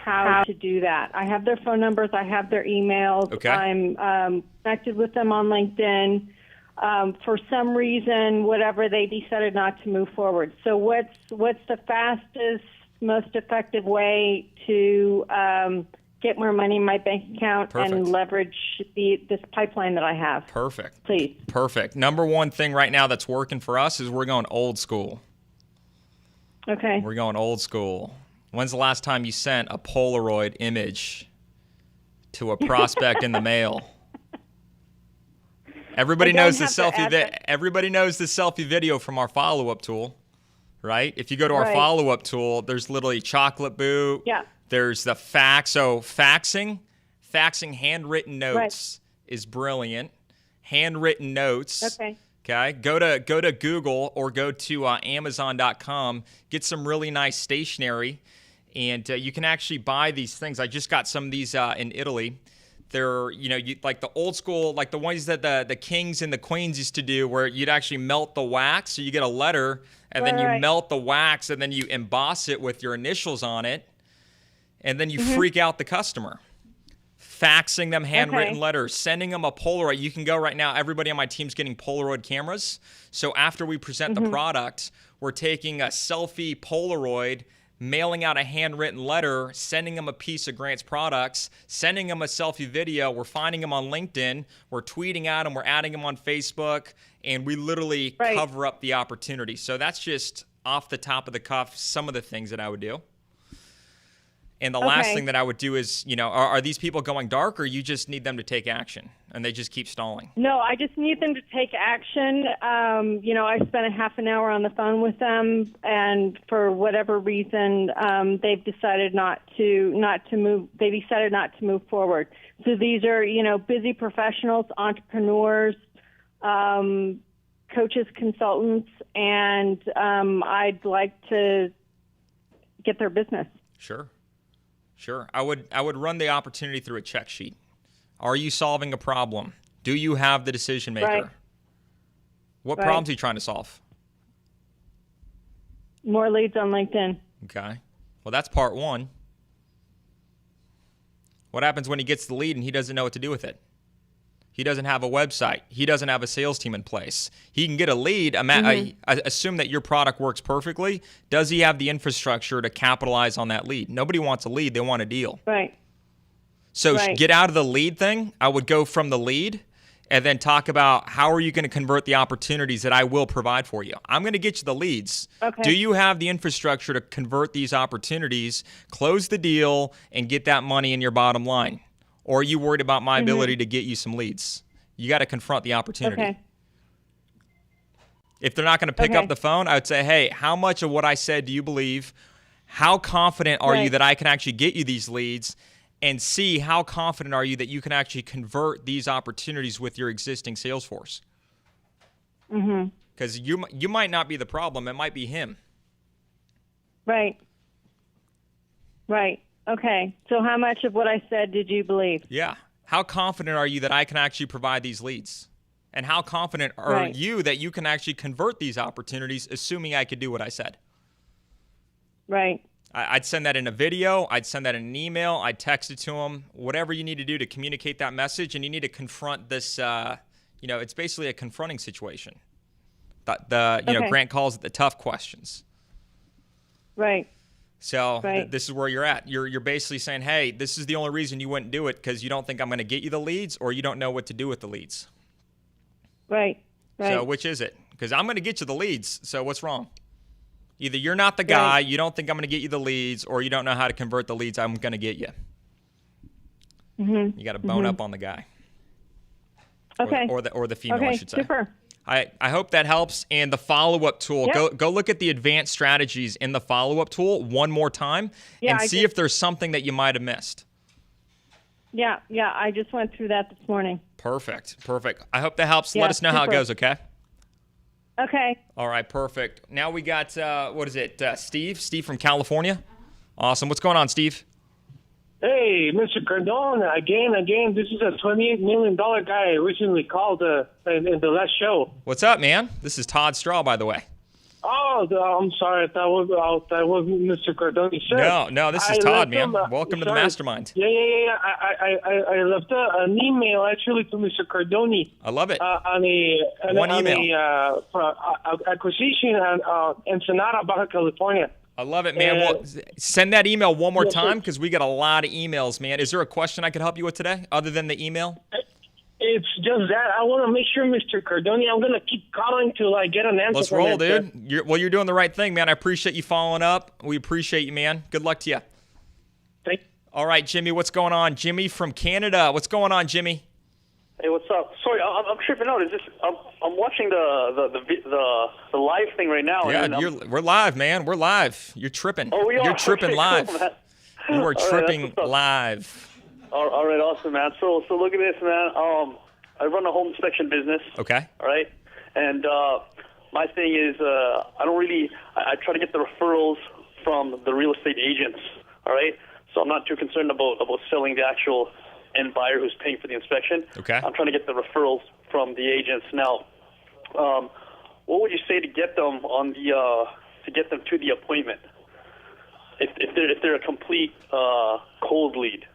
how to do that. I have their phone numbers. I have their emails. Okay. I'm connected with them on LinkedIn. For some reason, whatever, they decided not to move forward. So what's the fastest, most effective way to get more money in my bank account and leverage this pipeline that I have? Perfect. Please. Perfect. Number one thing right now that's working for us is we're going old school. Okay. We're going old school. When's the last time you sent a Polaroid image to a prospect in the mail? Everybody knows the selfie. Everybody knows the selfie video from our follow-up tool, right? If you go to our follow-up tool, there's literally chocolate boot. Yeah. There's the fax. So faxing handwritten notes is brilliant. Handwritten notes. Okay. Go to Google or go to Amazon.com. Get some really nice stationery, and you can actually buy these things. I just got some of these in Italy. They're, like the old school, like the ones that the kings and the queens used to do, where you'd actually melt the wax. So you get a letter, and then you melt the wax, and then you emboss it with your initials on it, and then you freak out the customer. Faxing them handwritten letters, sending them a Polaroid. You can go right now. Everybody on my team's getting Polaroid cameras. So after we present the product, we're taking a selfie Polaroid, mailing out a handwritten letter, sending them a piece of Grant's products, sending them a selfie video. We're finding them on LinkedIn. We're tweeting at them. We're adding them on Facebook. And we literally cover up the opportunity. So that's just off the top of the cuff some of the things that I would do. And the last thing that I would do is, are these people going dark, or you just need them to take action and they just keep stalling? No, I just need them to take action. I spent a half an hour on the phone with them, and for whatever reason, they've decided not to move. They decided not to move forward. So these are, busy professionals, entrepreneurs, coaches, consultants, and I'd like to get their business. Sure. I would run the opportunity through a check sheet. Are you solving a problem? Do you have the decision maker? What problems are you trying to solve? More leads on LinkedIn. Okay. Well, that's part one. What happens when he gets the lead and he doesn't know what to do with it? He doesn't have a website. He doesn't have a sales team in place. He can get a lead. I assume that your product works perfectly. Does he have the infrastructure to capitalize on that lead? Nobody wants a lead. They want a deal. Right. So get out of the lead thing. I would go from the lead and then talk about how are you going to convert the opportunities that I will provide for you. I'm going to get you the leads. Okay. Do you have the infrastructure to convert these opportunities, close the deal, and get that money in your bottom line? Or are you worried about my ability to get you some leads? You got to confront the opportunity. Okay. If they're not going to pick up the phone, I would say, hey, how much of what I said do you believe? How confident are you that I can actually get you these leads? And C, how confident are you that you can actually convert these opportunities with your existing sales force? Because you might not be the problem. It might be him. Right. Okay, so how much of what I said did you believe? Yeah. How confident are you that I can actually provide these leads? And how confident are you that you can actually convert these opportunities, assuming I could do what I said? Right. I'd send that in a video. I'd send that in an email. I'd text it to them. Whatever you need to do to communicate that message, and you need to confront this. It's basically a confronting situation. Grant calls it the tough questions. Right. So this is where you're at. You're basically saying, hey, this is the only reason you wouldn't do it because you don't think I'm going to get you the leads, or you don't know what to do with the leads. Right. So which is it? Because I'm going to get you the leads. So what's wrong? Either you're not the guy, you don't think I'm going to get you the leads, or you don't know how to convert the leads I'm going to get you. You got to bone up on the guy. Okay. Or the female, I should say. Super. I hope that helps. And the follow-up tool, go look at the advanced strategies in the follow-up tool one more time and see if there's something that you might have missed. Yeah, I just went through that this morning. Perfect. I hope that helps. Let us know how it goes, okay? Okay. All right, perfect. Now we got, Steve? Steve from California? Awesome. What's going on, Steve? Hey, Mr. Cardone, again, this is a $28 million guy I recently called in the last show. What's up, man? This is Todd Straw, by the way. Oh, I'm sorry. That was Mr. Cardone. Sure. No, this is Todd, man. Welcome to the Mastermind. Yeah. I left an email actually to Mr. Cardone. I love it. On acquisition in Ensenada, Baja California. I love it, man. Well, send that email one more time because we got a lot of emails, man. Is there a question I could help you with today other than the email? It's just that I want to make sure, Mr. Cardone, I'm going to keep calling till I get an answer. Let's roll, dude. You're doing the right thing, man. I appreciate you following up. We appreciate you, man. Good luck to you. Thank you. All right, Jimmy, what's going on? Jimmy from Canada. What's going on, Jimmy? Hey, what's up? Sorry, I'm tripping out. Is this? I'm watching the live thing right now. Yeah, we're live, man. We're live. You're tripping. Oh, we are. You're tripping okay, live. Cool, man. You are tripping right, live. All right, awesome, man. So look at this, man. I run a home inspection business. Okay. All right, and my thing is I try to get the referrals from the real estate agents. All right, so I'm not too concerned about selling the actual end buyer who's paying for the inspection. Okay. I'm trying to get the referrals from the agents. Now, what would you say to get them to the appointment? If they're a complete cold lead,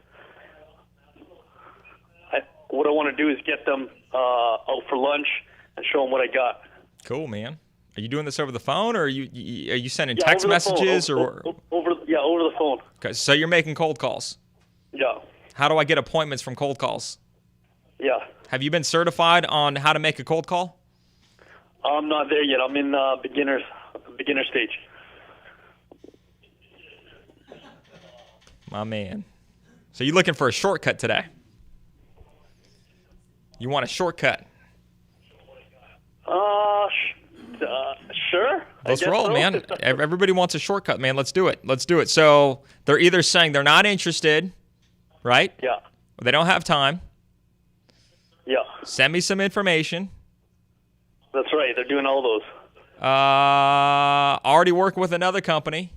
what I want to do is get them out for lunch and show them what I got. Cool, man. Are you doing this over the phone, or are you sending text messages, or over the phone? Okay, so you're making cold calls. Yeah. How do I get appointments from cold calls? Yeah. Have you been certified on how to make a cold call? I'm not there yet. I'm in beginner stage. My man. So you're looking for a shortcut today? You want a shortcut? Sure. Let's roll, so. Man. Everybody wants a shortcut, man. Let's do it. So they're either saying they're not interested, right? Yeah. Or they don't have time. Yeah. Send me some information. That's right. They're doing all those. Already working with another company.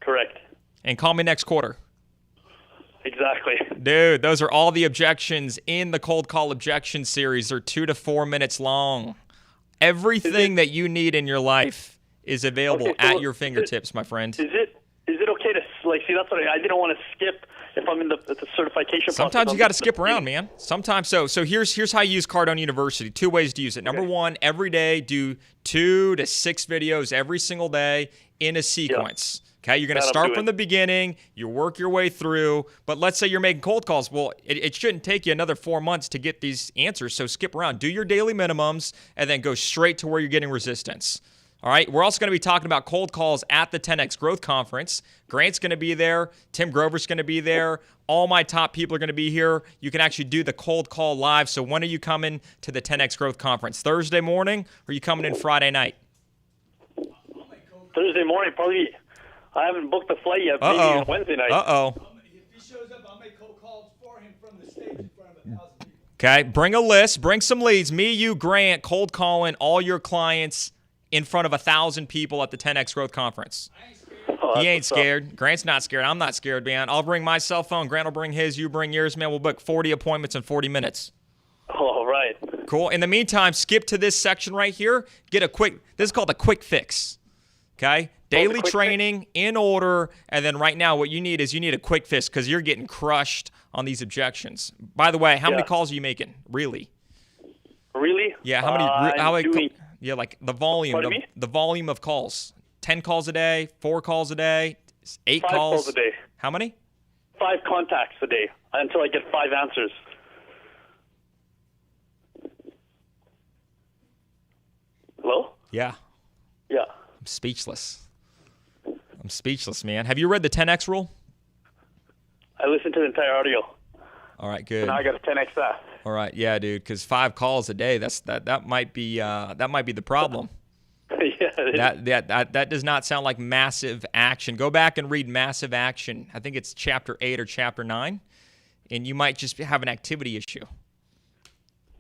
Correct. And call me next quarter. Exactly. Dude, those are all the objections in the cold call objection series. They're 2 to 4 minutes long. Everything that you need in your life is available at your fingertips, my friend. Is it okay to see? That's what I didn't want to skip if I'm in the certification process. Sometimes you got to skip around, man. Sometimes so here's how you use Cardone University. 2 ways to use it. Number 1, every day do 2 to 6 videos every single day in a sequence. Yeah. Okay, you're going to start from the beginning, you work your way through, but let's say you're making cold calls. Well, it shouldn't take you another 4 months to get these answers, so skip around. Do your daily minimums, and then go straight to where you're getting resistance. All right, we're also going to be talking about cold calls at the 10X Growth Conference. Grant's going to be there. Tim Grover's going to be there. All my top people are going to be here. You can actually do the cold call live. So when are you coming to the 10X Growth Conference? Thursday morning, or are you coming in Friday night? Thursday morning, probably. I haven't booked the flight yet. Maybe on Wednesday night. Uh-oh. If he shows up, I'll make cold calls for him from the stage in front of 1,000 people. Okay, bring a list. Bring some leads. Me, you, Grant, cold calling all your clients in front of 1,000 people at the 10X Growth Conference. He ain't scared. Grant's not scared. I'm not scared, man. I'll bring my cell phone. Grant will bring his. You bring yours, man. We'll book 40 appointments in 40 minutes. All right. Cool. In the meantime, skip to this section right here. This is called a quick fix. Okay? Daily training in order, and then right now what you need a quick fix because you're getting crushed on these objections. By the way, how many calls are you making? Really? Really? Yeah, how many? Yeah, like the volume. The volume of calls. 10 calls a day, 4 calls a day, 8 5 calls a day. How many? 5 contacts a day until I get 5 answers. Hello? Yeah. Yeah. I'm speechless, man. Have you read the 10X rule? I listened to the entire audio. All right, good. Now I got a 10X that. All right, yeah, dude. Because 5 calls a day, that might be the problem. Yeah. That does not sound like massive action. Go back and read Massive Action. I think it's chapter 8 or chapter 9, and you might just have an activity issue.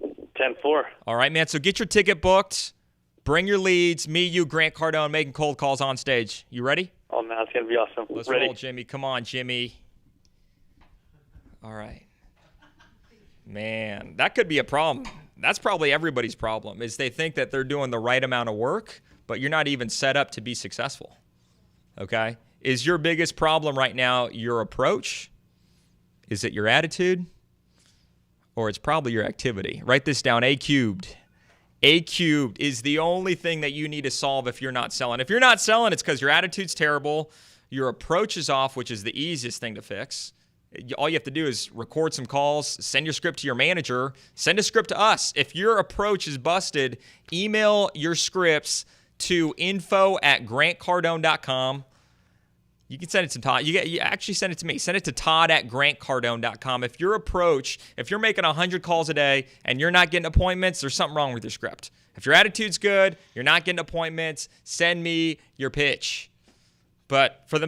10-4. All right, man. So get your ticket booked. Bring your leads. Me, you, Grant Cardone, making cold calls on stage. You ready? Oh, man, it's going to be awesome. Let's ready. roll, Jimmy. Come on, Jimmy. All right. Man, that could be a problem. That's probably everybody's problem, is they think that they're doing the right amount of work, but you're not even set up to be successful. Okay? Is your biggest problem right now your approach? Is it your attitude? Or it's probably your activity? Write this down, A cubed. A cubed is the only thing that you need to solve if you're not selling. If you're not selling, it's because your attitude's terrible, your approach is off, which is the easiest thing to fix. All you have to do is record some calls, send your script to your manager, send a script to us. If your approach is busted, email your scripts to info@grantcardone.com. You can send it to Todd. You actually send it to me. Send it to todd@grantcardone.com. If your approach, if you're making 100 calls a day and you're not getting appointments, there's something wrong with your script. If your attitude's good, you're not getting appointments, send me your pitch. But for the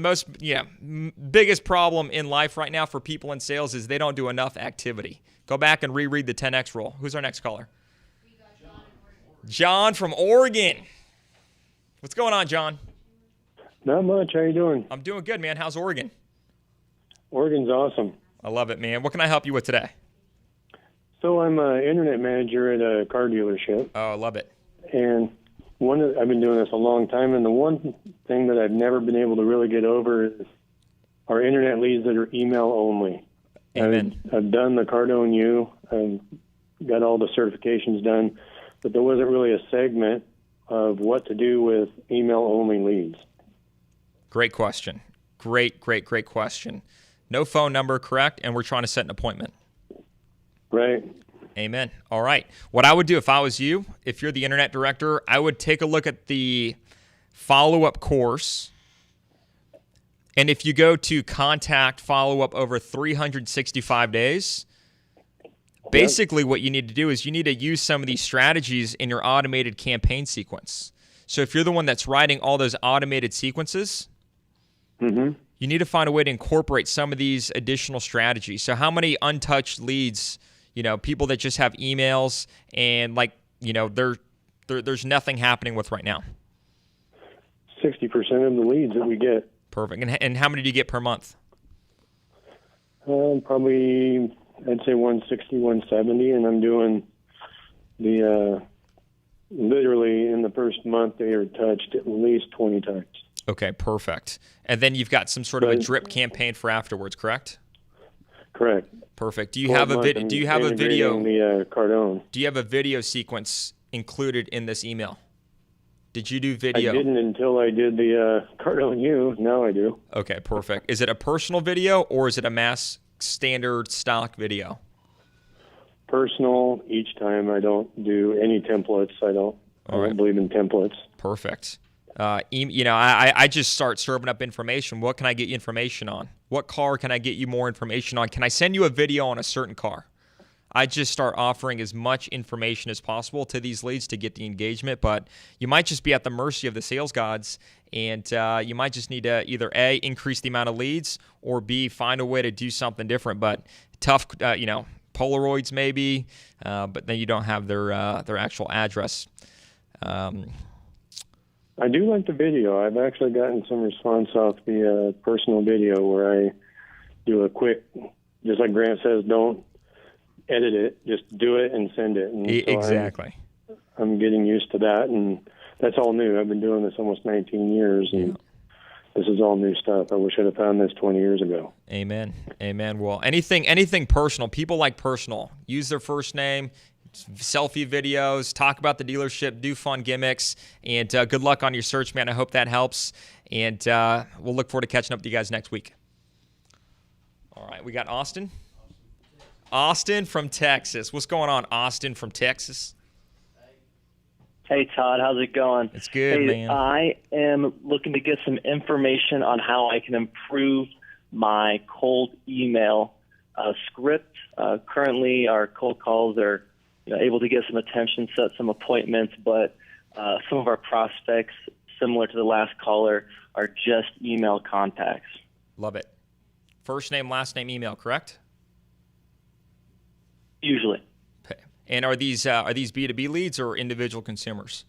biggest problem in life right now for people in sales is they don't do enough activity. Go back and reread the 10X rule. Who's our next caller? We got John from Oregon. What's going on, John? Not much. How you doing? I'm doing good, man. How's Oregon? Oregon's awesome. I love it, man. What can I help you with today? So I'm an internet manager at a car dealership. Oh, I love it. And I've been doing this a long time, and the one thing that I've never been able to really get over is our internet leads that are email only. Amen. I've done the Cardone U. I've got all the certifications done, but there wasn't really a segment of what to do with email only leads. Great question. Great question. No phone number, correct? And we're trying to set an appointment. Right. Amen. All right. What I would do if I was you, if you're the internet director, I would take a look at the follow-up course. And if you go to contact follow-up over 365 days, basically what you need to do is you need to use some of these strategies in your automated campaign sequence. So if you're the one that's writing all those automated sequences, you need to find a way to incorporate some of these additional strategies. So how many untouched leads, people that just have emails and there's nothing happening with right now? 60% of the leads that we get. Perfect. And how many do you get per month? Probably, I'd say 160, 170, and I'm doing literally in the first month they are touched at least 20 times. Okay, perfect. And then you've got some sort of a drip campaign for afterwards, correct? Correct. Perfect. Do you have a video? Do you have a video? The Cardone. Do you have a video sequence included in this email? Did you do video? I didn't until I did the Cardone U. Now I do. Okay, perfect. Is it a personal video or is it a mass standard stock video? Personal each time. I don't do any templates. I don't believe in templates. Perfect. I just start serving up information. What can I get you information on? What car can I get you more information on? Can I send you a video on a certain car? I just start offering as much information as possible to these leads to get the engagement, but you might just be at the mercy of the sales gods, and you might just need to either A, increase the amount of leads, or B, find a way to do something different. But tough, Polaroids maybe, but then you don't have their actual address. I do like the video. I've actually gotten some response off the personal video where I do a quick, just like Grant says, don't edit it, just do it and send it. And exactly. So I'm getting used to that, and that's all new. I've been doing this almost 19 years, and this is all new stuff. I wish I'd have found this 20 years ago. Amen. Well, anything personal. People like personal. Use their first name. Selfie videos, talk about the dealership, do fun gimmicks, and good luck on your search, man. I hope that helps, and we'll look forward to catching up with you guys next week. All right, we got Austin. Austin from Texas. What's going on, Austin from Texas? Hey, Todd. How's it going? It's good, man. I am looking to get some information on how I can improve my cold email script. Currently, our cold calls are able to get some attention, set some appointments, but some of our prospects, similar to the last caller, are just email contacts. Love it. First name, last name, email, correct? Usually. Okay. And are these B2B leads or individual consumers?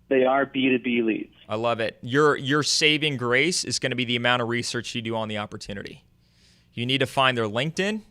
They are B2B leads. I love it. Your saving grace is going to be the amount of research you do on the opportunity. You need to find their LinkedIn.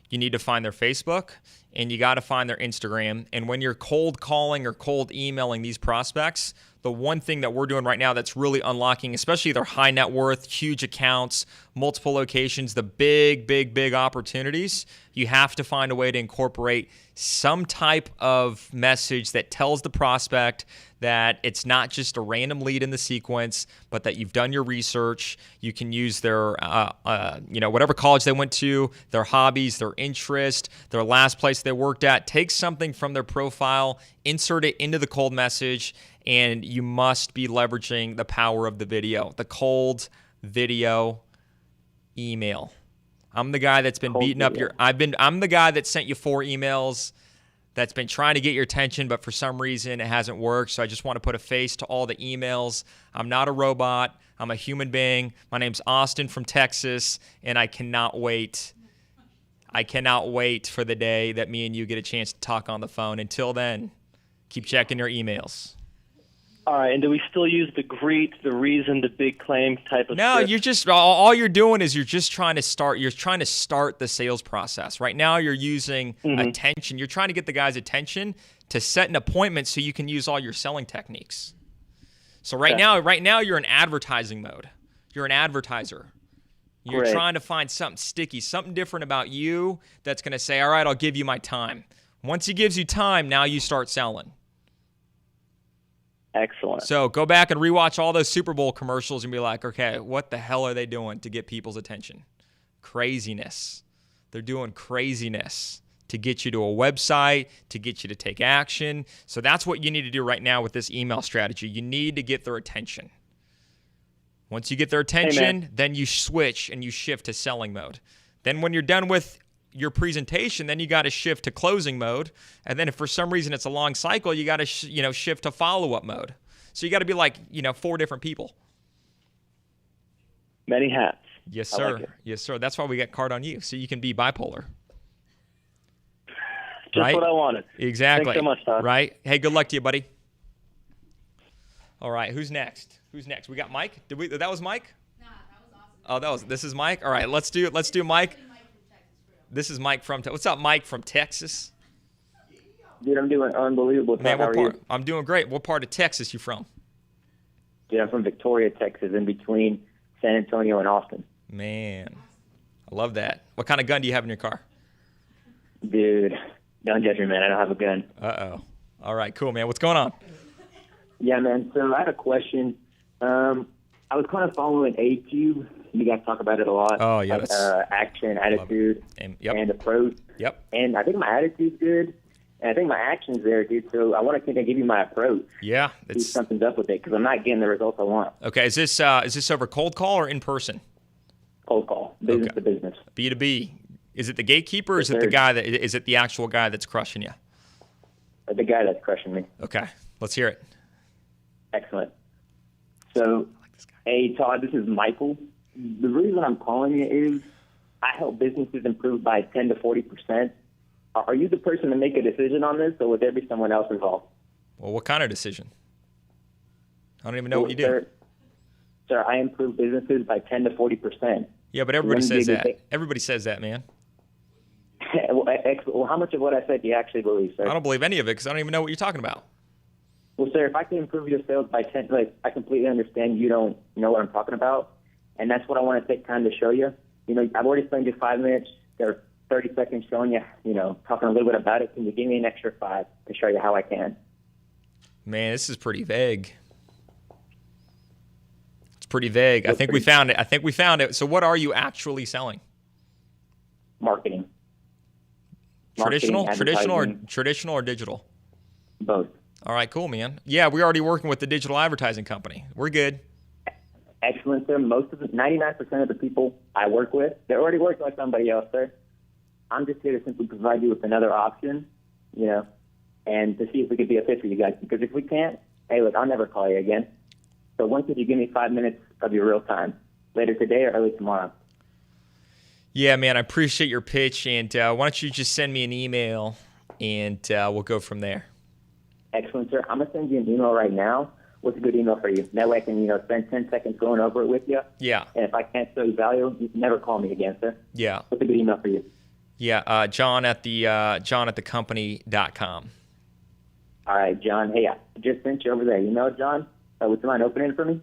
You need to find their Facebook, and you got to find their Instagram. And when you're cold calling or cold emailing these prospects, the one thing that we're doing right now that's really unlocking, especially their high net worth, huge accounts, multiple locations, the big opportunities, you have to find a way to incorporate some type of message that tells the prospect that it's not just a random lead in the sequence, but that you've done your research. You can use their, whatever college they went to, their hobbies, their interest, their last place they worked at. Take something from their profile, insert it into the cold message, and you must be leveraging the power of the video, the cold video email. I'm the guy that's been beating up your. I'm the guy that sent you 4 emails, that's been trying to get your attention, but for some reason it hasn't worked. So I just want to put a face to all the emails. I'm not a robot. I'm a human being. My name's Austin from Texas, and I cannot wait. I cannot wait for the day that me and you get a chance to talk on the phone. Until then, keep checking your emails. All right, and do we still use the greet, the reason, the big claim type of No, script? you're just all you're doing is you're just trying to start. You're trying to start the sales process. Right now, you're using attention. You're trying to get the guy's attention to set an appointment so you can use all your selling techniques. So right now you're in advertising mode. You're an advertiser. You're trying to find something sticky, something different about you that's going to say, all right, I'll give you my time. Once he gives you time, now you start selling. Excellent. So go back and rewatch all those Super Bowl commercials and be like, okay, what the hell are they doing to get people's attention? Craziness. They're doing craziness to get you to a website, to get you to take action. So that's what you need to do right now with this email strategy. You need to get their attention. Once you get their attention, then you switch and you shift to selling mode. Then when you're done with your presentation, then you got to shift to closing mode. And then if for some reason it's a long cycle, you got to shift to follow-up mode. So you got to be like 4 different people. Many hats. Yes, sir. Like Yes, sir. That's why we got Card on You, so you can be bipolar. Just right? what I wanted. Exactly. Thanks so much, Todd. Right? Hey, good luck to you, buddy. All right, who's next? We got Mike. That was Mike? Nah, that was awesome. Oh, this is Mike. All right, let's do Mike. This is Mike from What's up, Mike from Texas? Dude, I'm doing unbelievable. Man, How are you? I'm doing great. What part of Texas you from? Dude, I'm from Victoria, Texas, in between San Antonio and Austin. Man, I love that. What kind of gun do you have in your car? Dude, don't judge me, man. I don't have a gun. Uh-oh. All right, cool, man. What's going on? Yeah, man. So I had a question. I was kind of following AQ. You guys talk about it a lot. Oh, yeah. Like, action, attitude, and approach. Yep. And I think my attitude's good, and I think my action's there, dude. So I want to kind of give you my approach. Yeah. See if something's up with it, because I'm not getting the results I want. Okay. Is this over cold call or in person? Cold call. Business to business. B2B. Is it the gatekeeper or is it the actual guy that's crushing you? The guy that's crushing me. Okay. Let's hear it. Excellent. So, hey, Todd, this is Michael. The reason I'm calling you is I help businesses improve by 10 to 40%. Are you the person to make a decision on this, or would there be someone else involved? Well, what kind of decision? I don't even know what you do. Sir, I improve businesses by 10 to 40%. Yeah, but everybody says that. Everybody says that, man. Well, how much of what I said do you actually believe, sir? I don't believe any of it because I don't even know what you're talking about. Well, sir, if I can improve your sales by 10, I completely understand you don't know what I'm talking about, and that's what I want to take time to show you. I've already spent you 5 minutes. There are 30 seconds showing you, talking a little bit about it. Can you give me an extra 5 to show you how I can? Man, this is pretty vague. It's pretty vague. I think we found it. So what are you actually selling? Marketing. Traditional or digital? Both. All right, cool, man. Yeah, we're already working with the digital advertising company. We're good. Excellent, sir. 99% of the people I work with, they're already working with somebody else, sir. I'm just here to simply provide you with another option, and to see if we could be a fit for you guys. Because if we can't, hey, look, I'll never call you again. So when could you give me 5 minutes of your real time? Later today or early tomorrow? Yeah, man, I appreciate your pitch. And why don't you just send me an email, and we'll go from there. Excellent, sir. I'm going to send you an email right now. What's a good email for you? That way I can, spend 10 seconds going over it with you. Yeah. And if I can't show you value, you can never call me again, sir. Yeah. What's a good email for you? Yeah, John at company.com. All right, John. Hey, I just sent you over that email, John. Would you mind opening it for me?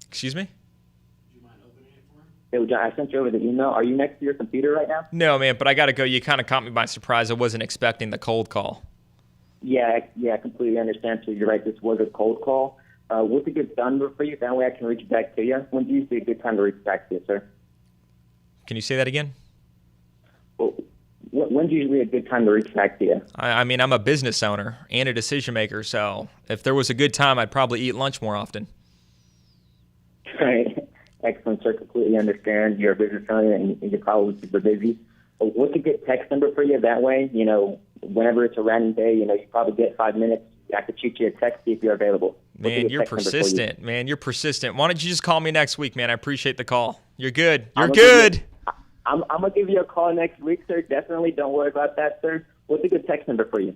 Excuse me? Hey, John, I sent you over the email. Are you next to your computer right now? No, man, but I got to go. You kind of caught me by surprise. I wasn't expecting the cold call. Yeah, I completely understand. So you're right. This was a cold call. What's a good phone number for you? That way I can reach back to you. When do you see a good time to reach back to you, sir? Can you say that again? Well, when's usually a good time to reach back to you? I mean, I'm a business owner and a decision maker, so if there was a good time, I'd probably eat lunch more often. Right. Excellent, sir. Completely understand. You're a business owner and you're probably super busy. But what's a good text number for you? That way, whenever it's a random day, you probably get 5 minutes. I could shoot you a text, see if you're available. Man, you're persistent. Man, you're persistent. Why don't you just call me next week, man? I appreciate the call. You're good. You're good. I'm going to give you a call next week, sir. Definitely. Don't worry about that, sir. What's a good text number for you?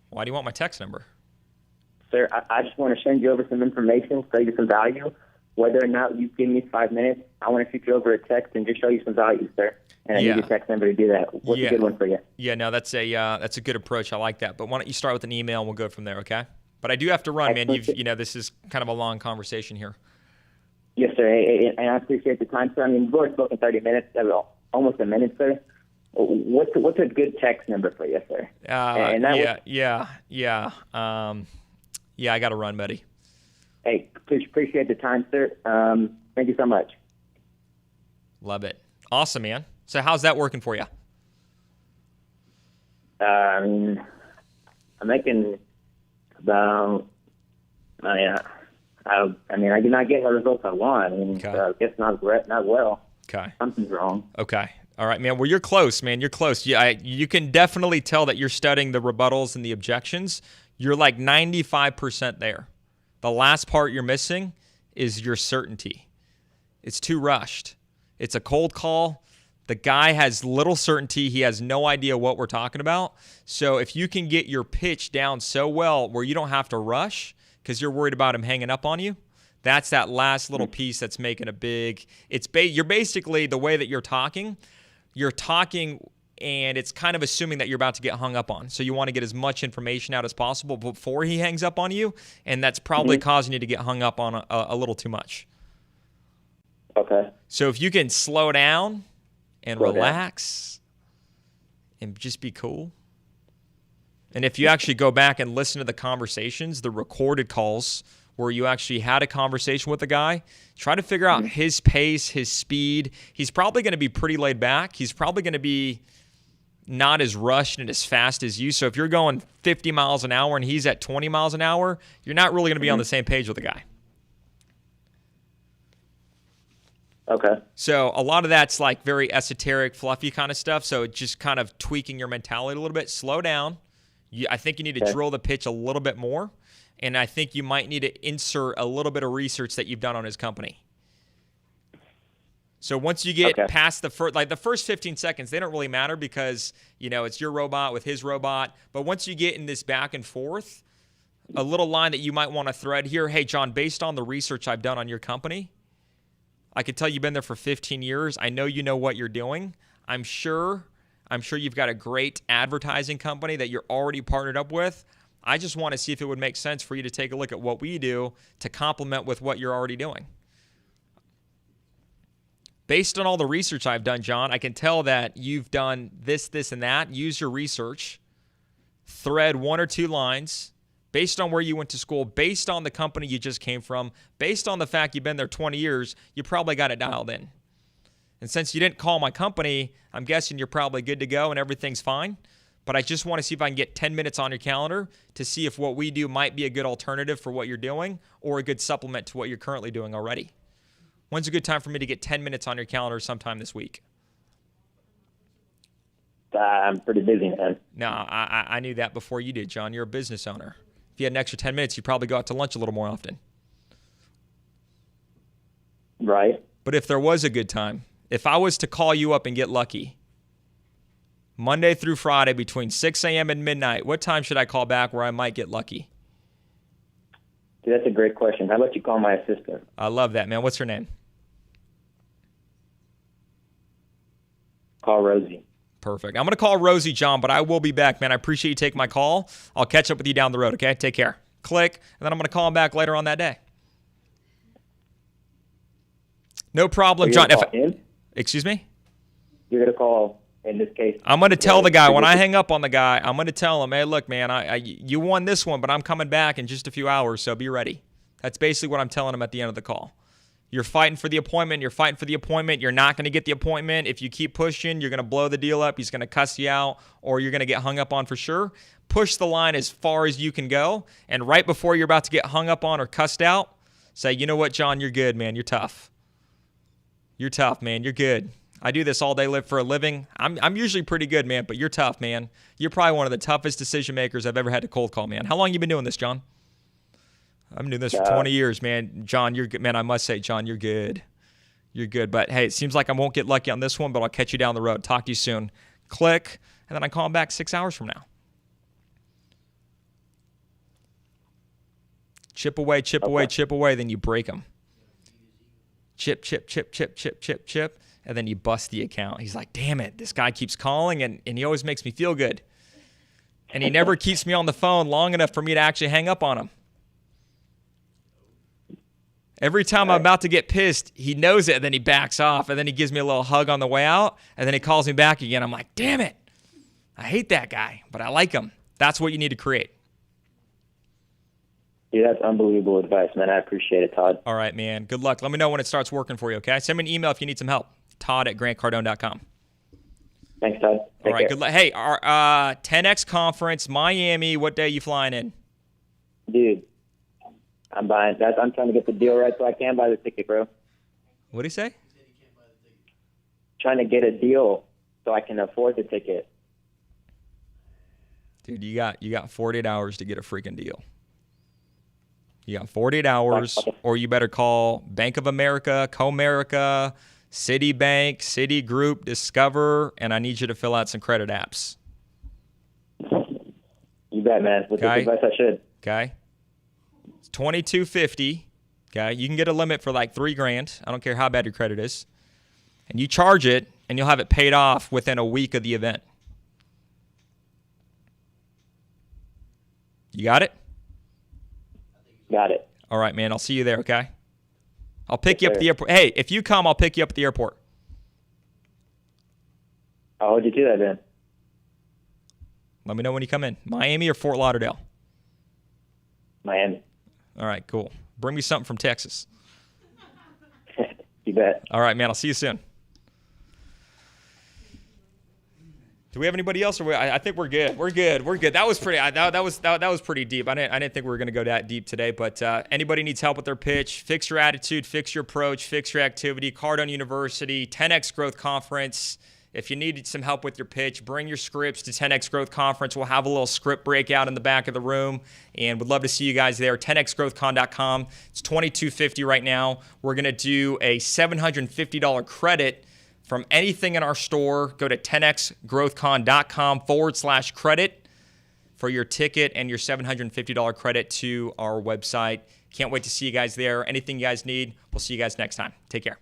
Why do you want my text number? Sir, I just want to send you over some information, show you some value. Whether or not you give me 5 minutes, I want to shoot you over a text and just show you some value, sir. And I need your text number to do that. What's a good one for you? Yeah, no, that's a good approach. I like that. But why don't you start with an email and we'll go from there, okay? But I do have to run, man. This is kind of a long conversation here. Yes, sir. And I appreciate the time, sir. I mean, we've already spoken 30 minutes, almost a minute, sir. What's a good text number for you, sir? I got to run, buddy. Hey, appreciate the time, sir. Thank you so much. Love it. Awesome, man. So how's that working for you? I'm making about, I'm not getting the results I want. I guess not well. Okay. Something's wrong. Okay. All right, man. Well, you're close, man. You're close. You can definitely tell that you're studying the rebuttals and the objections. You're like 95% there. The last part you're missing is your certainty. It's too rushed. It's a cold call. The guy has little certainty. He has no idea what we're talking about. So if you can get your pitch down so well where you don't have to rush because you're worried about him hanging up on you, that's that last little piece that's making a big – you're basically the way that you're talking and it's kind of assuming that you're about to get hung up on. So you want to get as much information out as possible before he hangs up on you, and that's probably causing you to get hung up on a little too much. Okay. So if you can slow down and relax and just be cool. And if you actually go back and listen to the conversations, the recorded calls where you actually had a conversation with the guy, try to figure out his pace, his speed. He's probably going to be pretty laid back. He's probably going to be not as rushed and as fast as you. So if you're going 50 miles an hour and he's at 20 miles an hour, you're not really going to be on the same page with the guy. Okay. So a lot of that's like very esoteric, fluffy kind of stuff. So just kind of tweaking your mentality a little bit. Slow down. I think you need to drill the pitch a little bit more. And I think you might need to insert a little bit of research that you've done on his company. So once you get past the first 15 seconds, they don't really matter because, it's your robot with his robot. But once you get in this back and forth, a little line that you might want to thread here, hey, John, based on the research I've done on your company, I can tell you've been there for 15 years. I know you know what you're doing. I'm sure you've got a great advertising company that you're already partnered up with. I just want to see if it would make sense for you to take a look at what we do to complement with what you're already doing. Based on all the research I've done, John, I can tell that you've done this, and that. Use your research. Thread 1 or 2 lines based on where you went to school, based on the company you just came from, based on the fact you've been there 20 years, you probably got it dialed in. And since you didn't call my company, I'm guessing you're probably good to go and everything's fine. But I just want to see if I can get 10 minutes on your calendar to see if what we do might be a good alternative for what you're doing or a good supplement to what you're currently doing already. When's a good time for me to get 10 minutes on your calendar sometime this week? I'm pretty busy, man. No, I knew that before you did, John. You're a business owner. If you had an extra 10 minutes, you'd probably go out to lunch a little more often. Right. But if there was a good time, if I was to call you up and get lucky, Monday through Friday between 6 a.m. and midnight, what time should I call back where I might get lucky? Dude, that's a great question. How about you call my assistant? I love that, man. What's her name? Perfect. I'm going to call Rosie, John, but I will be back, man. I appreciate you taking my call. I'll catch up with you down the road, okay? Take care. Click, and then I'm going to call him back later on that day. No problem, John. Excuse me? You're going to call, in this case. I'm going to tell the guy, when I hang up on the guy, I'm going to tell him, hey, look, man, you won this one, but I'm coming back in just a few hours, so be ready. That's basically what I'm telling him at the end of the call. You're fighting for the appointment. You're fighting for the appointment. You're not going to get the appointment. If you keep pushing, you're going to blow the deal up. He's going to cuss you out, or you're going to get hung up on for sure. Push the line as far as you can go, and right before you're about to get hung up on or cussed out, say, you know what, John, you're good, man. You're tough. You're tough, man. You're good. I do this all day for a living. I'm usually pretty good, man, but you're tough, man. You're probably one of the toughest decision makers I've ever had to cold call, man. How long you been doing this, John? I've been doing this for 20 years, man. John, you're good. Man, I must say, John, you're good. You're good. But, hey, it seems like I won't get lucky on this one, but I'll catch you down the road. Talk to you soon. Click, and then I call him back 6 hours from now. Chip away, chip away, chip away, then you break them. Chip, chip, chip, chip, chip, chip, chip, and then you bust the account. He's like, damn it, this guy keeps calling, and he always makes me feel good. And he never keeps me on the phone long enough for me to actually hang up on him. Every time I'm about to get pissed, he knows it, and then he backs off, and then he gives me a little hug on the way out, and then he calls me back again. I'm like, damn it. I hate that guy, but I like him. That's what you need to create. Yeah, that's unbelievable advice, man. I appreciate it, Todd. All right, man. Good luck. Let me know when it starts working for you, okay? Send me an email if you need some help. Todd@grantcardone.com. Thanks, Todd. All right, good luck. Hey, our 10X conference, Miami, what day you flying in? Dude. I'm buying that. I'm trying to get the deal right so I can buy the ticket, bro. What did he say? Trying to get a deal so I can afford the ticket. Dude, you got 48 hours to get a freaking deal. You got 48 hours, or you better call Bank of America, Comerica, Citibank, Citigroup, Discover, and I need you to fill out some credit apps. You bet, man. With this advice, I should. Okay. It's $2,250. Okay. You can get a limit for like $3,000. I don't care how bad your credit is. And you charge it, and you'll have it paid off within a week of the event. You got it? Got it. All right, man. I'll see you there, okay? I'll pick you up at the airport. Hey, if you come, I'll pick you up at the airport. I'll hold you to that, then. Let me know when you come in. Miami or Fort Lauderdale? Miami. All right, cool. Bring me something from Texas. You bet. All right, man. I'll see you soon. Do we have anybody else? Or I think we're good. We're good. We're good. That was pretty. That was pretty deep. I didn't think we were going to go that deep today. But anybody needs help with their pitch, fix your attitude, fix your approach, fix your activity. Cardone University, 10X Growth Conference. If you need some help with your pitch, bring your scripts to 10X Growth Conference. We'll have a little script breakout in the back of the room, and would love to see you guys there. 10xgrowthcon.com. It's $2,250 right now. We're going to do a $750 credit from anything in our store. Go to 10xgrowthcon.com/credit for your ticket and your $750 credit to our website. Can't wait to see you guys there. Anything you guys need, we'll see you guys next time. Take care.